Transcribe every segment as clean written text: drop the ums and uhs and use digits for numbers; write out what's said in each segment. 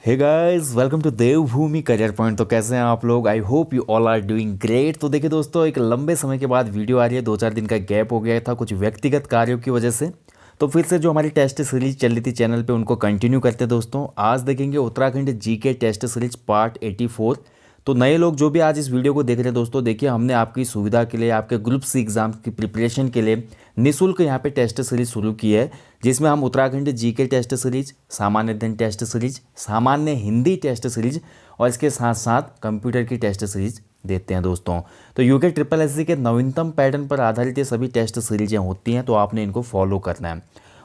Hey guys, welcome to Devbhoomi career point. तो कैसे हैं आप लोग? I hope you all are doing great. तो देखिए दोस्तों, एक लंबे समय के बाद वीडियो आ रही है। 2-4 दिन का गैप हो गया था कुछ व्यक्तिगत कार्यों की वजह से। तो फिर से जो हमारी टेस्ट सीरीज चल रही थी चैनल पे, उनको कंटिन्यू करते हैं दोस्तों। आज देखेंगे Uttarakhand GK test series part 84। तो नए लोग जो भी आज इस वीडियो को देख रहे हैं दोस्तों, देखिए हमने आपकी सुविधा के लिए, आपके ग्रुप सी एग्जाम की प्रिपरेशन के लिए निःशुल्क यहाँ पे टेस्ट सीरीज शुरू की है, जिसमें हम उत्तराखंड जीके टेस्ट सीरीज, सामान्य अध्ययन टेस्ट सीरीज, सामान्य हिंदी टेस्ट सीरीज और इसके साथ साथ कंप्यूटर की टेस्ट सीरीज देते हैं दोस्तों। तो यूके ट्रिपल एससी के नवीनतम पैटर्न पर आधारित ये सभी टेस्ट सीरीजें होती हैं, तो आपने इनको फॉलो करना है।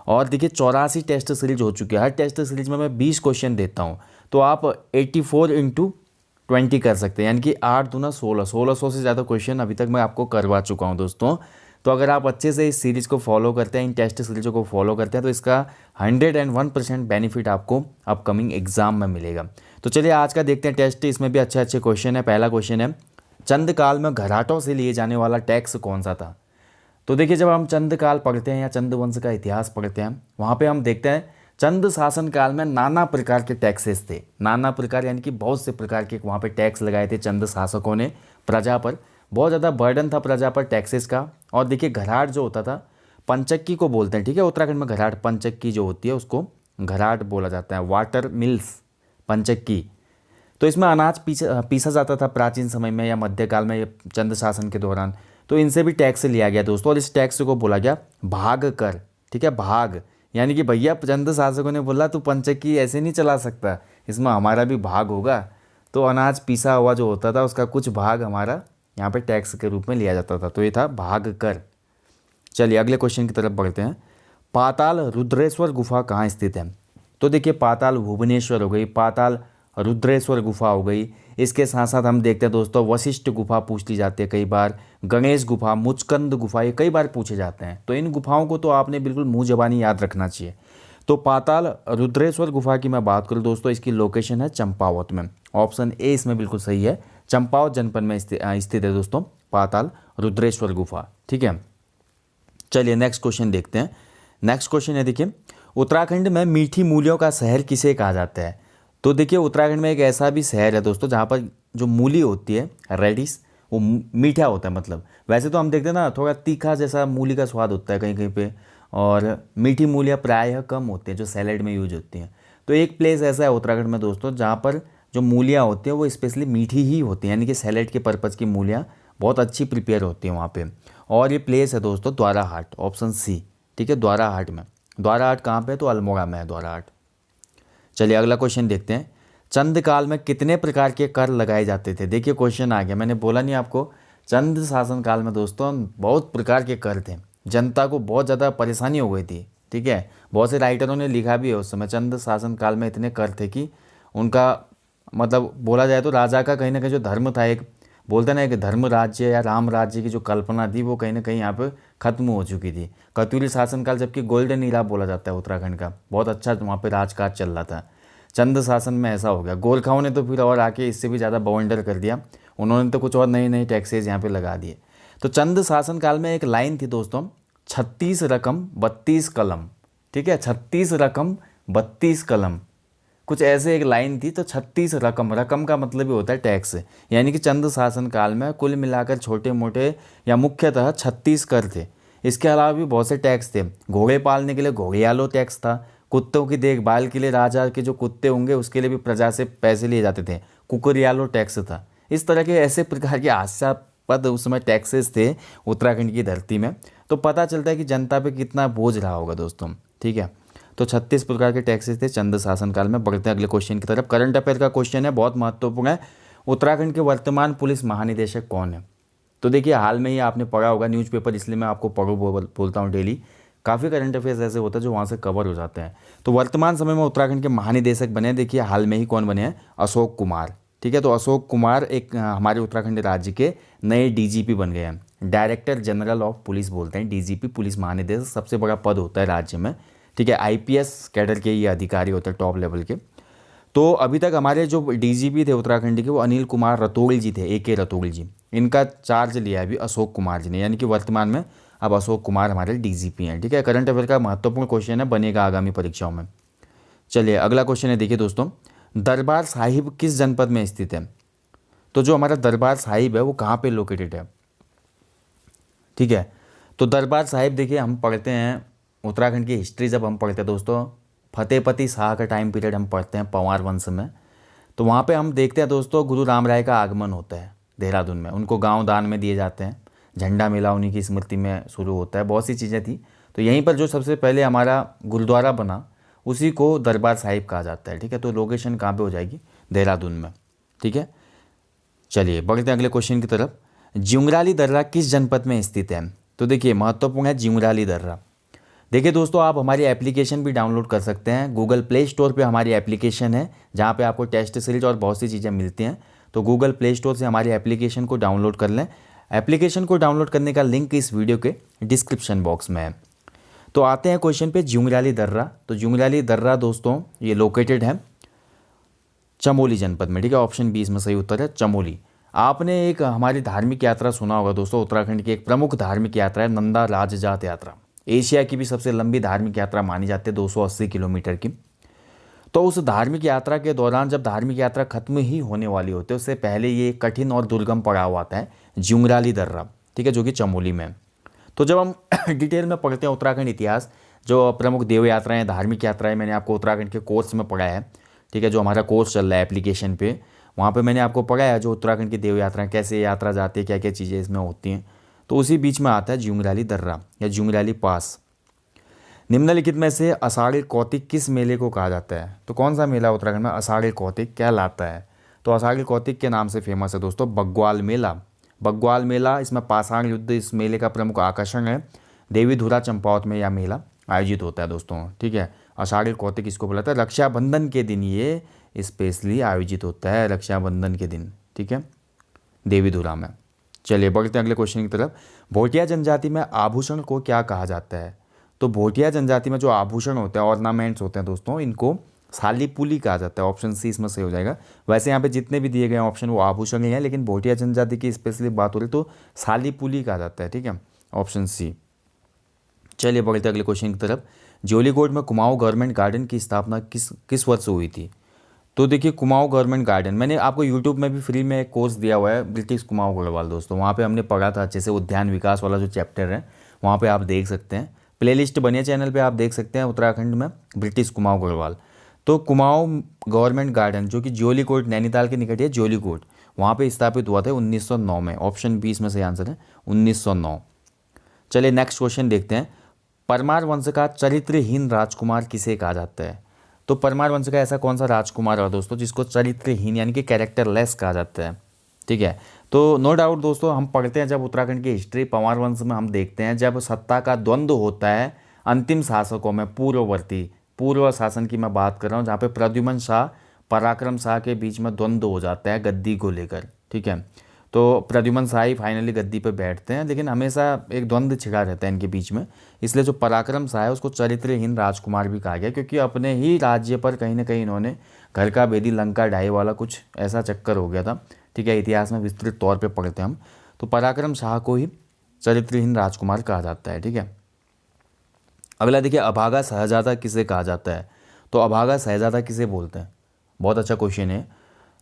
और देखिए 84 टेस्ट सीरीज हो चुकी है। हर टेस्ट सीरीज में मैं 20 क्वेश्चन देता हूँ, तो आप 84 इंटू 20 कर सकते हैं, यानी कि 8 दूना 1600 से ज़्यादा क्वेश्चन अभी तक मैं आपको करवा चुका हूँ दोस्तों। तो अगर आप अच्छे से इस सीरीज़ को फॉलो करते हैं, इन टेस्ट सीरीज़ों को फॉलो करते हैं, तो इसका 101% बेनिफिट आपको अपकमिंग एग्जाम में मिलेगा। तो चलिए आज का देखते हैं टेस्ट। इसमें भी अच्छे अच्छे क्वेश्चन है। पहला क्वेश्चन है, चंद काल में घराटों से लिए जाने वाला टैक्स कौन सा था? तो देखिए, जब हम चंद काल पढ़ते हैं या चंद वंश का इतिहास पढ़ते हैं, वहाँ पे हम देखते हैं चंद शासन काल में नाना प्रकार के टैक्सेस थे। नाना प्रकार यानी कि बहुत से प्रकार के वहाँ पे टैक्स लगाए थे चंद शासकों ने प्रजा पर। बहुत ज़्यादा बर्डन था प्रजा पर टैक्सेस का। और देखिए घराट जो होता था, पंचक्की को बोलते हैं, ठीक है, उत्तराखंड में घराट, पंचक्की जो होती है उसको घराट बोला जाता है। वाटर मिल्स, पंचक्की। तो इसमें अनाज पीसा जाता था प्राचीन समय में या मध्यकाल में या चंद शासन के दौरान। तो इनसे भी टैक्स लिया गया दोस्तों, और इस टैक्स को बोला गया भाग कर। ठीक है, भाग, यानी कि भैया चंद शासकों ने बोला तू पंचक्की ऐसे नहीं चला सकता, इसमें हमारा भी भाग होगा। तो अनाज पीसा हुआ जो होता था उसका कुछ भाग हमारा यहाँ पे टैक्स के रूप में लिया जाता था। तो ये था भाग कर। चलिए अगले क्वेश्चन की तरफ बढ़ते हैं। पाताल रुद्रेश्वर गुफा कहाँ स्थित है? तो देखिए पाताल भुवनेश्वर हो गई, पाताल रुद्रेश्वर गुफा हो गई। इसके साथ साथ हम देखते हैं दोस्तों वशिष्ठ गुफा पूछ ली जाती है कई बार, गणेश गुफा, मुचकंद गुफा, ये कई बार पूछे जाते हैं। तो इन गुफाओं को तो आपने बिल्कुल मुँह ज़बानी याद रखना चाहिए। तो पाताल रुद्रेश्वर गुफा की मैं बात करूँ दोस्तों, इसकी लोकेशन है चंपावत में। ऑप्शन ए इसमें बिल्कुल सही है, चंपावत जनपद में स्थित है दोस्तों पाताल रुद्रेश्वर गुफा। ठीक है, चलिए नेक्स्ट क्वेश्चन देखते हैं। नेक्स्ट क्वेश्चन है, देखिए उत्तराखंड में मीठी मूलियों का शहर किसे कहा जाता है? तो देखिए उत्तराखंड में एक ऐसा भी शहर है दोस्तों जहाँ पर जो मूली होती है, रेडिश, वो मीठा होता है। मतलब वैसे तो हम देखते हैं ना, थोड़ा तीखा जैसा मूली का स्वाद होता है कहीं कहीं पे, और मीठी मूलियाँ प्रायः कम होती हैं जो सैलेड में यूज होती हैं। तो एक प्लेस ऐसा है उत्तराखंड में दोस्तों जहाँ पर जो मूलियाँ होती हैं वो स्पेशली मीठी ही होती हैं, यानी कि सैलेड के पर्पज़ की मूलियाँ बहुत अच्छी प्रिपेयर होती हैं वहाँ पे। और ये प्लेस है दोस्तों द्वाराहाट, ऑप्शन सी। ठीक है, द्वाराहाट में। द्वाराहाट कहाँ पे है? तो अल्मोड़ा में है द्वाराहाट। चलिए अगला क्वेश्चन देखते हैं। चंद काल में कितने प्रकार के कर लगाए जाते थे? देखिए क्वेश्चन आ गया, मैंने बोला नहीं आपको, चंद शासन काल में दोस्तों बहुत प्रकार के कर थे। जनता को बहुत ज़्यादा परेशानी हो गई थी। ठीक है, बहुत से राइटरों ने लिखा भी है उस समय, चंद शासन काल में इतने कर थे कि उनका मतलब बोला जाए तो राजा का कहीं ना कहीं जो धर्म था, एक बोलते हैं ना एक धर्म राज्य या राम राज्य की जो कल्पना थी, वो कहीं ना कहीं यहाँ पे खत्म हो चुकी थी। कत्यूरी शासनकाल जबकि गोल्डन ईरा बोला जाता है उत्तराखंड का, बहुत अच्छा वहाँ पे राजकाज चल रहा था। चंद शासन में ऐसा हो गया। गोरखाओं ने तो फिर और आके इससे भी ज़्यादा बवंडर कर दिया, उन्होंने तो कुछ और नए नए टैक्सेज यहाँ पे लगा दिए। तो चंद शासन काल में एक लाइन थी दोस्तों, 36 रकम 32 कलम। ठीक है, 36 रकम 32 कलम, कुछ ऐसे एक लाइन थी। तो 36 रकम, रकम का मतलब ही होता है टैक्स, यानी कि चंद शासन काल में कुल मिलाकर छोटे मोटे या मुख्यतः 36 कर थे। इसके अलावा भी बहुत से टैक्स थे। घोड़े पालने के लिए घोड़ियालो टैक्स था, कुत्तों की देखभाल के लिए राजा के जो कुत्ते होंगे उसके लिए भी प्रजा से पैसे लिए जाते थे, कुकुरियालो टैक्स था। इस तरह के ऐसे प्रकार के हास्यास्पद उस समय टैक्सेस थे उत्तराखंड की धरती में। तो पता चलता है कि जनता पे कितना बोझ रहा होगा दोस्तों। ठीक है, तो 36 प्रकार के टैक्सेस थे चंद शासनकाल में। बढ़ते हैं अगले क्वेश्चन की तरफ। करंट अफेयर का क्वेश्चन है, बहुत महत्वपूर्ण है। उत्तराखंड के वर्तमान पुलिस महानिदेशक कौन है? तो देखिए हाल में ही आपने पढ़ा होगा न्यूज़पेपर, इसलिए मैं आपको बोलता हूँ डेली। काफ़ी करंट अफेयर्स ऐसे होते हैं जो वहाँ से कवर हो जाते हैं। तो वर्तमान समय में उत्तराखंड के महानिदेशक बने, देखिए हाल में ही कौन बने हैं? अशोक कुमार। ठीक है, तो अशोक कुमार एक हमारे उत्तराखंड राज्य के नए डीजीपी बन गए हैं। डायरेक्टर जनरल ऑफ पुलिस बोलते हैं, डीजीपी पुलिस महानिदेशक सबसे बड़ा पद होता है राज्य में। ठीक है, आईपीएस कैडर के ये अधिकारी होते हैं टॉप लेवल के। तो अभी तक हमारे जो डीजीपी थे उत्तराखंड के वो अनिल कुमार रतोड़ी जी थे, AK रतोड़ी जी। इनका चार्ज लिया है अभी अशोक कुमार जी ने, यानी कि वर्तमान में अब अशोक कुमार हमारे डीजीपी हैं। ठीक है, करंट अफेयर का महत्वपूर्ण क्वेश्चन है, बनेगा आगामी परीक्षाओं में। चलिए अगला क्वेश्चन है, देखिए दोस्तों, दरबार साहिब किस जनपद में स्थित है? तो जो हमारा दरबार साहिब है वो कहाँ पे लोकेटेड है? ठीक है, तो दरबार साहिब देखिए हम पढ़ते हैं उत्तराखंड की हिस्ट्री जब हम पढ़ते हैं दोस्तों, फतेहपति शाह का टाइम पीरियड हम पढ़ते हैं पंवार वंश में, तो वहाँ पे हम देखते हैं दोस्तों गुरु राम राय का आगमन होता है देहरादून में, उनको गांव दान में दिए जाते हैं, झंडा मेला उन्हीं की स्मृति में शुरू होता है, बहुत सी चीज़ें थी। तो यहीं पर जो सबसे पहले हमारा गुरुद्वारा बना उसी को दरबार साहिब कहा जाता है। ठीक है, तो लोकेशन कहाँ पे हो जाएगी? देहरादून में। ठीक है, चलिए बढ़ते हैं अगले क्वेश्चन की तरफ। जिंगराली दर्रा किस जनपद में स्थित है? तो देखिए महत्वपूर्ण है जिंगराली दर्रा। देखिए दोस्तों आप हमारी एप्लीकेशन भी डाउनलोड कर सकते हैं, गूगल प्ले स्टोर पे हमारी एप्लीकेशन है जहाँ पे आपको टेस्ट सीरीज और बहुत सी चीज़ें मिलती हैं। तो गूगल प्ले स्टोर से हमारी एप्लीकेशन को डाउनलोड कर लें। एप्लीकेशन को डाउनलोड करने का लिंक इस वीडियो के डिस्क्रिप्शन बॉक्स में है। तो आते हैं क्वेश्चन पे जिंगराली दर्रा। तो जिंगराली दर्रा दोस्तों ये लोकेटेड है चमोली जनपद में। ठीक है, ऑप्शन बी इसमें सही उत्तर है, चमोली। आपने एक हमारी धार्मिक यात्रा सुना होगा दोस्तों, उत्तराखंड की एक प्रमुख धार्मिक यात्रा है नंदा राजजात यात्रा, एशिया की भी सबसे लंबी धार्मिक यात्रा मानी जाती है 280 किलोमीटर की। तो उस धार्मिक यात्रा के दौरान जब धार्मिक यात्रा खत्म ही होने वाली होती है उससे पहले ये कठिन और दुर्गम पड़ाव आता है जिंगराली दर्रा। ठीक है, जो कि चमोली में है। तो जब हम डिटेल में पढ़ते हैं उत्तराखंड इतिहास, जो प्रमुख देव यात्राएं धार्मिक यात्राएं मैंने आपको उत्तराखंड के कोर्स में पढ़ा है। ठीक है, जो हमारा कोर्स चल रहा है एप्लीकेशन पे, वहाँ पे मैंने आपको पढ़ाया जो उत्तराखंड की देव यात्राएं कैसे यात्रा जाती है, क्या क्या चीज़ें इसमें होती हैं। तो उसी बीच में आता है जिंगराली दर्रा या जिंगराली पास। निम्नलिखित में से आषाढ़ी कौतिक किस मेले को कहा जाता है? तो कौन सा मेला उत्तराखंड में आषाढ़ी कौतिक क्या लाता है? तो आषाढ़ी कौतिक के नाम से फेमस है दोस्तों बग्वाल मेला। बग्वाल मेला, इसमें पाषाण युद्ध इस मेले का प्रमुख आकर्षण है। देवी धुरा चंपावत में यह मेला आयोजित होता है दोस्तों। ठीक है, आषाढ़ी कौतिक इसको बोला था। रक्षाबंधन के दिन ये स्पेशली आयोजित होता है, रक्षाबंधन के दिन। ठीक है, देवी धुरा में। चलिए बढ़ते हैं अगले क्वेश्चन की तरफ। भोटिया जनजाति में आभूषण को क्या कहा जाता है? तो भोटिया जनजाति में जो आभूषण होते हैं, ऑर्नामेंट्स होते हैं दोस्तों, इनको सालीपुली कहा जाता है। ऑप्शन सी इसमें सही हो जाएगा। वैसे यहाँ पे जितने भी दिए गए ऑप्शन वो आभूषण ही हैं, लेकिन भोटिया जनजाति की स्पेशली बात हो रही तो सालीपुली कहा जाता है। ठीक है, ऑप्शन सी। चलिए बढ़ते अगले क्वेश्चन की तरफ। जोलीकोट में कुमाऊं गवर्नमेंट गार्डन की स्थापना किस वर्ष हुई थी? तो देखिए कुमाऊं गवर्नमेंट गार्डन मैंने आपको यूट्यूब में भी फ्री में एक कोर्स दिया हुआ है, ब्रिटिश कुमाऊं गढ़वाल दोस्तों। वहाँ पे हमने पढ़ा था अच्छे से, उद्यान विकास वाला जो चैप्टर है वहाँ पे आप देख सकते हैं। प्लेलिस्ट बनी है चैनल पे, आप देख सकते हैं उत्तराखंड में ब्रिटिश कुमाऊं गढ़वाल। तो कुमाऊं गवर्नमेंट गार्डन जो कि जोलीकोट नैनीताल के निकट है, जोलीकोट वहाँ पे स्थापित हुआ था 1909 में। ऑप्शन बी इसमें सही आंसर है, 1909। चलिए नेक्स्ट क्वेश्चन देखते हैं। परमार वंश का चरित्रहीन राजकुमार किसे कहा जाता है? तो परमार वंश का ऐसा कौन सा राजकुमार है दोस्तों जिसको चरित्रहीन यानी कि कैरेक्टरलेस कहा जाता है? ठीक है, तो नो डाउट दोस्तों हम पढ़ते हैं जब उत्तराखंड की हिस्ट्री, पंवार वंश में हम देखते हैं जब सत्ता का द्वंद्व होता है अंतिम शासकों में, पूर्व शासन की मैं बात कर रहा हूँ, जहाँ पे प्रद्युमन शाह पराक्रम शाह के बीच में द्वंद्व हो जाता है गद्दी को लेकर। ठीक है, तो प्रद्युमन शाह ही फाइनली गद्दी पर बैठते हैं, लेकिन हमेशा एक द्वंद्व छिड़ा रहता है इनके बीच में। इसलिए जो पराक्रम शाह है उसको चरित्रहीन राजकुमार भी कहा गया, क्योंकि अपने ही राज्य पर कहीं ना कहीं इन्होंने घर का भेदी लंका ढाई वाला कुछ ऐसा चक्कर हो गया था। ठीक है, इतिहास में विस्तृत तौर पे पढ़ते हैं हम। तो पराक्रम शाह को ही चरित्रहीन राजकुमार कहा जाता है। ठीक है, अगला देखिए अभागा शहजादा किसे कहा जाता है? तो अभागा शहजादा किसे बोलते हैं? बहुत अच्छा क्वेश्चन है।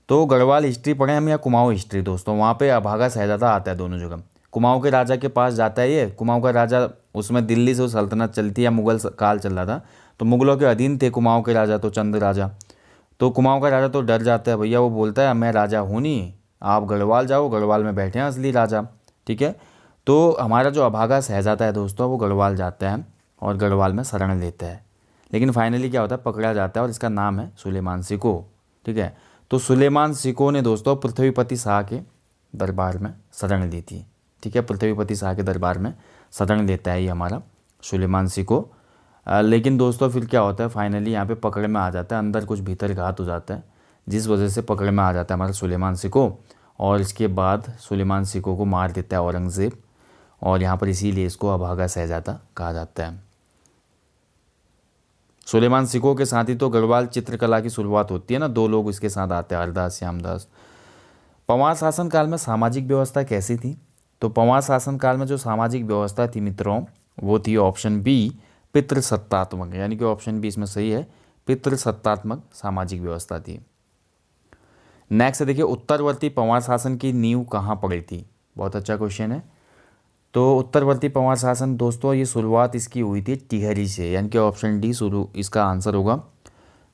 तो गढ़वाल हिस्ट्री पढ़ें हम या कुमाऊं हिस्ट्री दोस्तों, वहाँ पे अभागा शहजादा आता है दोनों जगह। कुमाऊं के राजा के पास जाता है ये, कुमाऊं का राजा, उसमें दिल्ली से सल्तनत चलती है, मुगल काल चल रहा था, तो मुगलों के अधीन थे कुमाऊं के राजा, तो चंद राजा। तो कुमाऊं का राजा तो डर जाता है भैया, वो बोलता है मैं राजा हूँ नहीं, आप गढ़वाल जाओ, गढ़वाल में बैठे हैं असली राजा। ठीक है, तो हमारा जो अभागा शहजादा है दोस्तों वो गढ़वाल जाता है और गढ़वाल में शरण लेता है, लेकिन फाइनली क्या होता है, पकड़ा जाता है और इसका नाम है सुलेमान सिको। ठीक है, तो सुलेमान सिको ने दोस्तों पृथ्वीपति शाह के दरबार में शरण ली थी। ठीक है, पृथ्वीपति शाह के दरबार में शरण लेता है ये हमारा सुलेमान सिको। लेकिन दोस्तों फिर क्या होता है, फाइनली यहाँ पे पकड़ में आ जाता है, अंदर कुछ भीतर घात हो जाता है जिस वजह से पकड़ में आ जाता है हमारा सुलेमान सिको, और इसके बाद सुलेमान सिको को मार देता है औरंगज़ेब, और यहाँ पर इसीलिए इसको अभागा शहजादा कहा जाता है। सुलेमान सिको के साथ ही तो गढ़वाल चित्रकला की शुरुआत होती है ना, दो लोग इसके साथ आते हैं, हरदास श्यामदास। पंवार शासन काल में सामाजिक व्यवस्था कैसी थी? तो पंवार शासन काल में जो सामाजिक व्यवस्था थी मित्रों वो थी ऑप्शन बी पितृसत्तात्मक, यानी कि ऑप्शन बी इसमें सही है, पितृसत्तात्मक सामाजिक व्यवस्था थी। नेक्स्ट देखिए, उत्तरवर्ती पंवार शासन की नींव कहाँ पड़ी थी। बहुत अच्छा क्वेश्चन है। तो उत्तरवर्ती पंवार शासन दोस्तों, ये शुरुआत इसकी हुई थी टिहरी से, यानी कि ऑप्शन डी शुरू इसका आंसर होगा।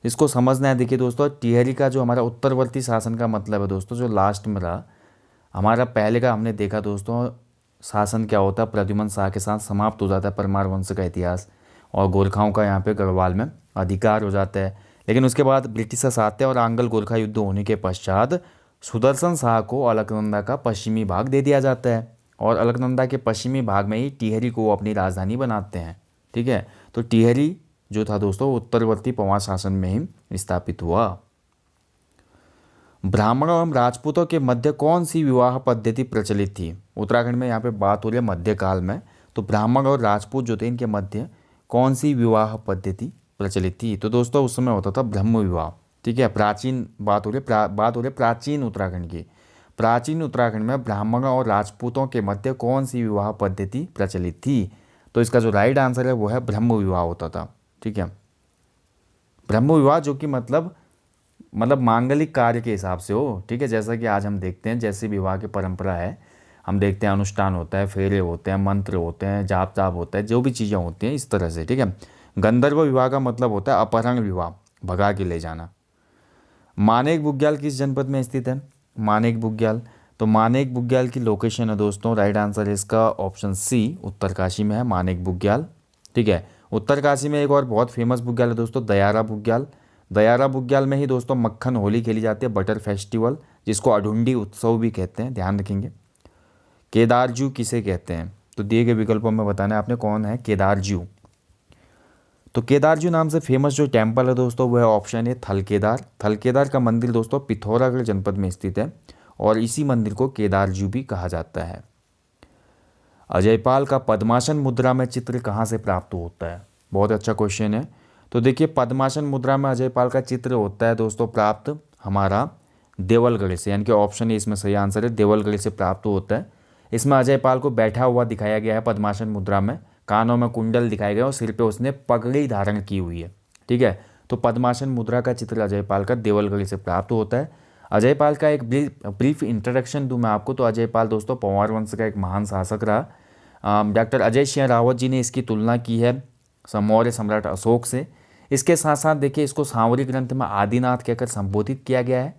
इसको समझना है। देखिए दोस्तों, टिहरी का जो हमारा उत्तरवर्ती शासन का मतलब है दोस्तों, जो लास्ट में रहा हमारा, पहले का हमने देखा दोस्तों शासन क्या होता है, प्रद्युमन शाह के साथ समाप्त हो जाता है परमार वंश का इतिहास, और गोरखाओं का यहाँ पे गढ़वाल में अधिकार हो जाता है। लेकिन उसके बाद ब्रिटिशर्स आते हैं और आंग्ल गोरखा युद्ध होने के पश्चात सुदर्शन शाह को अलकनंदा का पश्चिमी भाग दे दिया जाता है, और अलकनंदा के पश्चिमी भाग में ही टिहरी को अपनी राजधानी बनाते हैं। ठीक है, तो टिहरी जो था दोस्तों उत्तरवर्ती पंवार शासन में ही स्थापित हुआ। ब्राह्मणों एवं राजपूतों के मध्य कौन सी विवाह पद्धति प्रचलित थी। उत्तराखंड में यहाँ पे बात हो रही है मध्यकाल में, तो ब्राह्मण और राजपूत जो थे इनके मध्य कौन सी विवाह पद्धति प्रचलित थी। तो दोस्तों उस समय होता था ब्रह्म विवाह। ठीक है, प्राचीन बात हो रही बात हो रही प्राचीन उत्तराखंड की। प्राचीन उत्तराखंड में ब्राह्मणों और राजपूतों के मध्य कौन सी विवाह पद्धति प्रचलित थी। तो इसका जो राइट आंसर है वो है ब्रह्म विवाह होता था। ठीक है, ब्रह्म विवाह जो कि मतलब मांगलिक कार्य के हिसाब से हो। ठीक है, जैसा कि आज हम देखते हैं, जैसे विवाह की परंपरा है, हम देखते हैं अनुष्ठान होता है, फेरे होते हैं, मंत्र होते हैं, जाप ताप होता है, जो भी चीज़ें होती हैं इस तरह से। ठीक है, गंधर्व विवाह का मतलब होता है अपहरण विवाह, भगा के ले जाना। मानेक बुग्याल किस जनपद में स्थित है। मानेक बुग्याल, तो मानेक बुग्याल की लोकेशन है दोस्तों, राइट आंसर है इसका ऑप्शन सी, उत्तरकाशी में है मानेक बुग्याल। ठीक है, उत्तरकाशी में एक और बहुत फेमस बुग्याल है दोस्तों, दयारा बुग्याल। दयारा बुग्याल में ही दोस्तों मक्खन होली खेली जाती है, बटर फेस्टिवल, जिसको अढुंडी उत्सव भी कहते हैं, ध्यान रखेंगे। केदारजू किसे कहते हैं, तो दिए गए विकल्पों में बताना है आपने कौन है केदारजू। तो केदारजू नाम से फेमस जो टेम्पल है दोस्तों वो है ऑप्शन है थलकेदार। थलकेदार का मंदिर दोस्तों पिथौरागढ़ जनपद में स्थित है, और इसी मंदिर को केदारजू भी कहा जाता है। अजयपाल का पद्मासन मुद्रा में चित्र कहाँ से प्राप्त होता है। बहुत अच्छा क्वेश्चन है। तो देखिए, पद्मासन मुद्रा में अजयपाल का चित्र होता है दोस्तों प्राप्त हमारा देवलगढ़ से, यानी कि ऑप्शन ए इसमें सही आंसर है, देवलगढ़ से प्राप्त होता है। इसमें अजयपाल को बैठा हुआ दिखाया गया है पद्मासन मुद्रा में, कानों में कुंडल दिखाए गए और सिर पे उसने पगड़ी धारण की हुई है। ठीक है, तो पद्मासन मुद्रा का चित्र अजयपाल का देवलगढ़ से प्राप्त होता है। अजयपाल का एक ब्रीफ इंट्रोडक्शन दूं मैं आपको, तो अजयपाल दोस्तों पंवार वंश का एक महान शासक रहा। डॉक्टर अजय सिंह रावत जी ने इसकी तुलना की है मौर्य सम्राट अशोक से। इसके साथ साथ देखिए, इसको सांवरी ग्रंथ में आदिनाथ कहकर संबोधित किया गया है,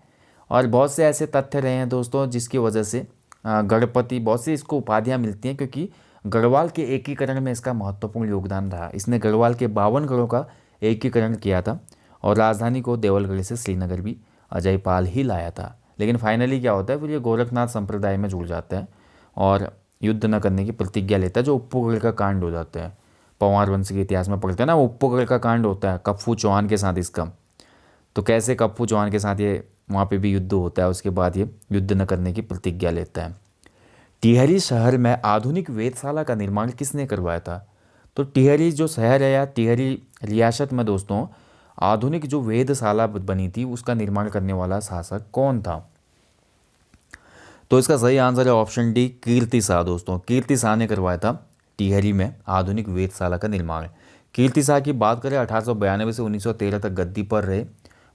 और बहुत से ऐसे तथ्य रहे हैं दोस्तों जिसकी वजह से गणपति, बहुत सी इसको उपाधियाँ मिलती हैं, क्योंकि गढ़वाल के एकीकरण में इसका महत्वपूर्ण योगदान रहा। इसने गढ़वाल के 52 गढ़ों का एकीकरण किया था, और राजधानी को देवलगढ़ से श्रीनगर भी अजयपाल ही लाया था। लेकिन फाइनली क्या होता है, फिर ये गोरखनाथ संप्रदाय में जुड़ जाता है और युद्ध न करने की प्रतिज्ञा लेता है, जो उप्पुगढ़ का कांड हो जाता है। पंवार वंश के इतिहास में पढ़ते हैं ना, उप्पुगढ़ का कांड होता है कप्पू चौहान के साथ इसका। तो कैसे कप्पू चौहान के साथ ये वहाँ पे भी युद्ध होता है, उसके बाद ये युद्ध न करने की प्रतिज्ञा लेता है। टिहरी शहर में आधुनिक वेधशाला का निर्माण किसने करवाया था। तो टिहरी जो शहर है या टिहरी रियासत में दोस्तों आधुनिक जो वेधशाला बनी थी उसका निर्माण करने वाला शासक कौन था। तो इसका सही आंसर है ऑप्शन डी, कीर्ति शाह। दोस्तों कीर्ति शाह ने करवाया था टिहरी में आधुनिक वेधशाला का निर्माण। कीर्ति शाह की बात करें 1892 से 1913 तक गद्दी पर रहे।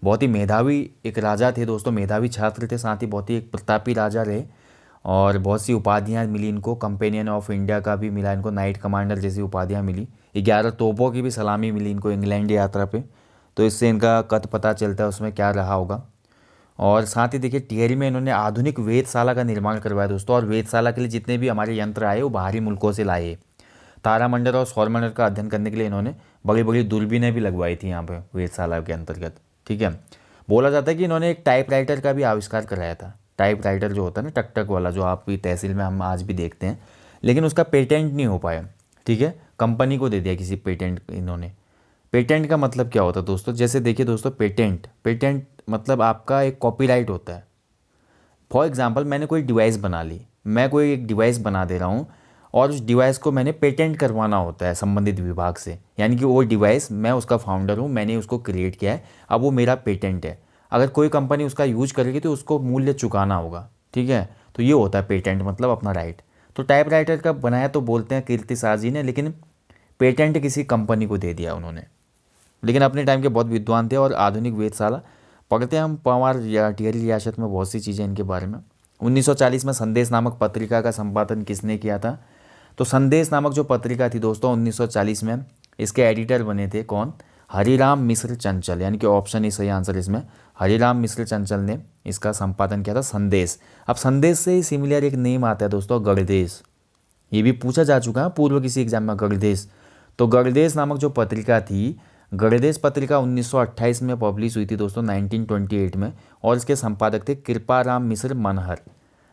बहुत ही मेधावी एक राजा थे दोस्तों, मेधावी छात्र थे, साथ ही बहुत ही एक प्रतापी राजा रहे, और बहुत सी उपाधियाँ मिली इनको। कंपेनियन ऑफ इंडिया का भी मिला इनको, नाइट कमांडर जैसी उपाधियाँ मिली, 11 तोपों की भी सलामी मिली इनको इंग्लैंड यात्रा पे। तो इससे इनका कद पता चलता है उसमें क्या रहा होगा। और साथ ही देखिए, टिहरी में इन्होंने आधुनिक वेधशाला का निर्माण करवाया दोस्तों, और वेधशाला के लिए जितने भी हमारे यंत्र आए वो बाहरी मुल्कों से लाए। तारामंडल और सौरमंडल का अध्ययन करने के लिए इन्होंने बड़ी बड़ी दूरबीनें भी लगवाई थी यहाँ पे वेधशाला के अंतर्गत। ठीक है, बोला जाता है कि इन्होंने एक टाइपराइटर का भी आविष्कार कराया था। टाइपराइटर जो होता है ना, टक टक वाला, जो आप भी तहसील में हम आज भी देखते हैं, लेकिन उसका पेटेंट नहीं हो पाया। ठीक है, कंपनी को दे दिया किसी पेटेंट इन्होंने। पेटेंट का मतलब क्या होता है दोस्तों, जैसे देखिए दोस्तों, पेटेंट मतलब आपका एक कॉपीराइट होता है। फॉर एग्जांपल मैंने कोई डिवाइस बना ली, मैं कोई एक डिवाइस बना दे रहा हूँ, और उस डिवाइस को मैंने पेटेंट करवाना होता है संबंधित विभाग से, यानी कि वो डिवाइस मैं उसका फाउंडर हूँ, मैंने उसको क्रिएट किया है, अब वो मेरा पेटेंट है। अगर कोई कंपनी उसका यूज करेगी तो उसको मूल्य चुकाना होगा। ठीक है, तो ये होता है पेटेंट, मतलब अपना राइट। तो टाइपराइटर का बनाया तो बोलते हैं कीर्ति शाह जी ने, लेकिन पेटेंट किसी कंपनी को दे दिया उन्होंने। लेकिन अपने टाइम के बहुत विद्वान थे और आधुनिक वेधशाला पढ़ते हैं हम पवार या टिहरी रियासत में बहुत सी चीज़ें इनके बारे में। 1940 में संदेश नामक पत्रिका का संपादन किसने किया था? तो संदेश नामक जो पत्रिका थी दोस्तों 1940 में, इसके एडिटर बने थे कौन? हरिराम मिश्र चंचल, यानी कि ऑप्शन ही सही आंसर इसमें, हरिराम मिश्र चंचल ने इसका संपादन किया था, संदेश। अब संदेश से ही सिमिलर एक नेम आता है दोस्तों, गणदेश। ये भी पूछा जा चुका है पूर्व किसी एग्जाम में, गणदेश। तो गणदेश नामक जो पत्रिका थी, गणदेश पत्रिका 1928 में पब्लिश हुई थी दोस्तों, 1928 में, और इसके संपादक थे कृपाराम मिश्र मनहर।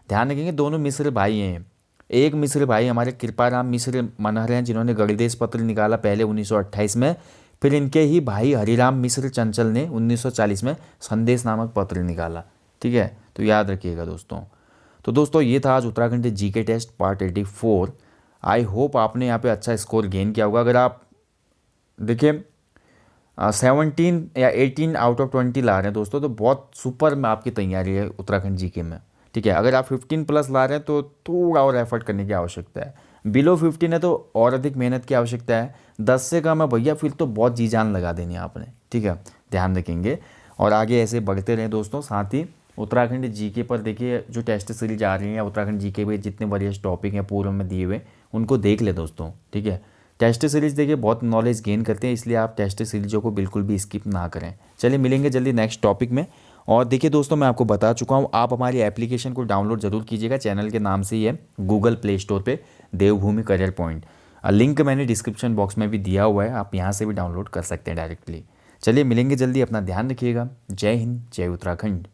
ध्यान रखेंगे दोनों मिश्र भाई हैं। एक मिश्र भाई हमारे कृपाराम मिश्र मनहर हैं जिन्होंने गणदेश पत्र निकाला पहले 1928 में, फिर इनके ही भाई हरिराम मिश्र चंचल ने 1940 में संदेश नामक पत्र निकाला। ठीक है, तो याद रखिएगा दोस्तों। तो दोस्तों ये था आज Uttarakhand GK test part 84। I hope आपने यहाँ पे अच्छा स्कोर गेन किया होगा। अगर आप देखिए 17 या 18 आउट ऑफ 20 ला रहे हैं दोस्तों, तो बहुत सुपर में आपकी तैयारी है उत्तराखंड जीके में। ठीक है, अगर आप 15 प्लस ला रहे हैं तो थोड़ा और एफर्ट करने की आवश्यकता है। बिलो 15 है तो और अधिक मेहनत की आवश्यकता है। 10 से कम है भैया, फिर तो बहुत जी जान लगा देनी है आपने। ठीक है, ध्यान रखेंगे और आगे ऐसे बढ़ते रहें दोस्तों। साथ ही उत्तराखंड जीके पर देखिए जो टेस्ट सीरीज आ रही है, उत्तराखंड जीके पे जितने वरियस टॉपिक हैं पूर्व में दिए हुए, उनको देख ले दोस्तों। ठीक है, टेस्ट सीरीज देखिए बहुत नॉलेज गेन करते हैं, इसलिए आप टेस्ट सीरीजों को बिल्कुल भी स्किप ना करें। चलिए मिलेंगे जल्दी नेक्स्ट टॉपिक में। और देखिए दोस्तों मैं आपको बता चुका हूँ, आप हमारी एप्लीकेशन को डाउनलोड जरूर कीजिएगा। चैनल के नाम से ही है, गूगल प्ले स्टोर पे देवभूमि करियर पॉइंट। लिंक मैंने डिस्क्रिप्शन बॉक्स में भी दिया हुआ है, आप यहाँ से भी डाउनलोड कर सकते हैं डायरेक्टली। चलिए मिलेंगे जल्दी, अपना ध्यान रखिएगा। जय हिंद, जय उत्तराखंड।